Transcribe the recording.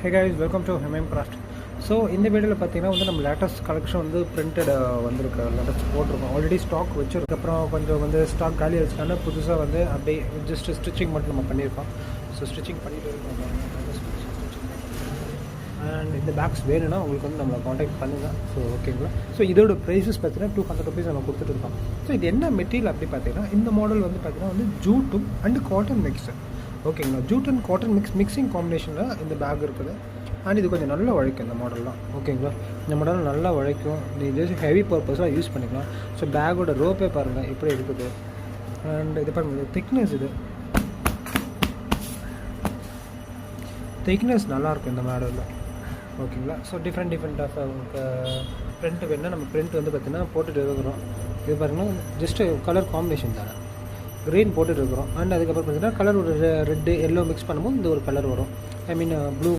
Hey guys, welcome to Craft. So இந்த வீடியோவில் பார்த்தீங்கன்னா வந்து நம்ம லேட்டஸ்ட் கலெக்ஷன் வந்து பிரிண்டட் வந்திருக்கு. லேட்டஸ்ட் போட்டிருக்கோம். ஆல்ரெடி ஸ்டாக் வச்சுருக்கப்புறம் கொஞ்சம் வந்து ஸ்டாக் காலி ஆச்சுனால புதுசாக வந்து அப்படியே ஜஸ்ட் ஸ்டிச்சிங் மட்டும் நம்ம பண்ணியிருக்கோம். ஸோ ஸ்டிச்சிங் பண்ணிட்டு இருக்கோம். அண்ட் இந்த பேக்ஸ் வேணும்னா உங்களுக்கு வந்து நம்மளை காண்டாக்ட் பண்ணுங்கள். ஸோ ஓகேங்களா. ஸோ இதோட ப்ரைஸஸ் பார்த்தீங்கன்னா 200 rupees நம்ம கொடுத்துட்ருக்கோம். ஸோ இது என்ன மெட்டீரியல் அப்படி பார்த்தீங்கன்னா இந்த மாடல் வந்து பார்த்தீங்கன்னா வந்து ஜூட்டும் அண்டு காட்டன் மிக்ஸு. ஓகேங்களா. ஜூட் அண்ட் காட்டன் மிக்சிங் காம்பினேஷனில் இந்த பேக் இருக்குது. அண்ட் இது கொஞ்சம் நல்லா உழைக்கும் இந்த மாடல்லாம். ஓகேங்களா. இந்த மாடல் நல்லா உழைக்கும். நீ ஜஸ்ட் ஹெவி பர்பஸாக யூஸ் பண்ணிக்கலாம். ஸோ பேக்கோட ரோப்பே பாருங்கள் எப்படி இருக்குது. அண்ட் இது பாருங்கள் திக்னஸ், இது திக்னஸ் நல்லாயிருக்கும் இந்த மாடலில். ஓகேங்களா. ஸோ டிஃப்ரெண்ட் ஆஃப் உங்களுக்கு ப்ரிண்ட் வேணுன்னா நம்ம ப்ரிண்ட் வந்து பார்த்திங்கன்னா போட்டுட்டு இருக்கிறோம். இது பாருங்கள் ஜஸ்ட்டு கலர் காம்பினேஷன் தானே, க்ரீன் போட்டுட்டு இருக்கிறோம். அண்ட் அதுக்கப்புறம் பார்த்திங்கன்னா கலர் ஒரு ரெட்டு எல்லோ மிக்ஸ் பண்ணும்போது இந்த ஒரு கலர் வரும். ஐ மீன் ப்ளூ